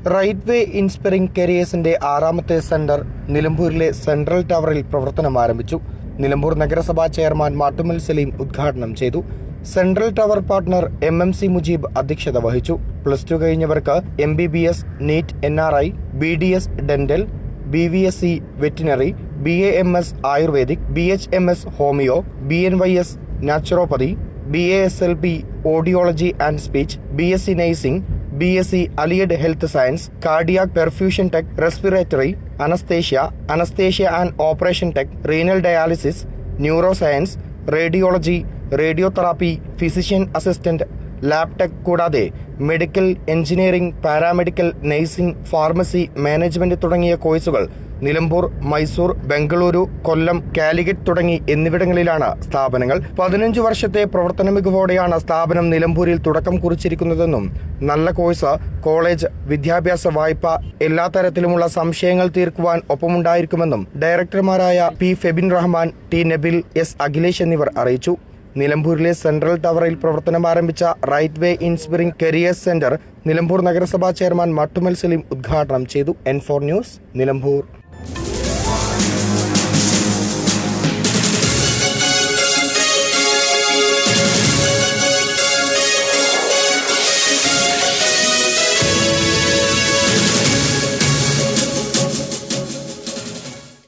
Right way inspiring കരിയേഴ്സിന്റെ 6ാമത്തെ centre നിലമ്പൂരിലെ central ടവറിൽ പ്രവർത്തനം ആരംഭിച്ചു. നിലമ്പൂർ നഗരസഭാ ചെയർമാൻ മാട്ടുമ്മൽ സലീം ഉദ്ഘാടനം ചെയ്തു. Central tower partner MMC Mujeeb അധ്യക്ഷത വഹിച്ചു. +2 കഴിഞ്ഞവർക്ക് MBBS, NEET NRI, BDS dental, BVSC veterinary, BAMS ayurvedic, BHMS homeo, BNYS naturopathy, BASLP audiology and speech, BSc nursing, BSc allied health science, cardiac perfusion tech, respiratory, anaesthesia and operation tech, renal dialysis, neuro science, radiology, radiotherapy, physician assistant, lab tech കൂടാതെ medical engineering, paramedical, nursing, pharmacy, management തുടങ്ങിയ കോഴ്സുകൾ നിലമ്പൂർ, മൈസൂർ, ബംഗളൂരു, കൊല്ലം, കാലിക്കറ്റ് തുടങ്ങി എന്നിവിടങ്ങളിലാണ് സ്ഥാപനങ്ങൾ. 15 വർഷത്തെ പ്രവർത്തന മികവോടെയാണ് സ്ഥാപനം നിലമ്പൂരിൽ തുടക്കം കുറിച്ചിരിക്കുന്നതെന്നും നല്ല കോഴ്സ്, കോളേജ്, വിദ്യാഭ്യാസ വായ്പ, എല്ലാ തരത്തിലുമുള്ള സംശയങ്ങൾ തീർക്കുവാൻ ഒപ്പമുണ്ടായിരിക്കുമെന്നും ഡയറക്ടർമാരായ P. Febin Rahman, T. Nabil, S. Akhilesh എന്നിവർ അറിയിച്ചു. നിലമ്പൂരിലെ സെൻട്രൽ ടവറിൽ പ്രവർത്തനം ആരംഭിച്ച right way inspiring careers centre Nilambur നഗരസഭാ ചെയർമാൻ മാട്ടുമ്മൽ സലീം ഉദ്ഘാടനം ചെയ്തു. N4 news, Nilambur.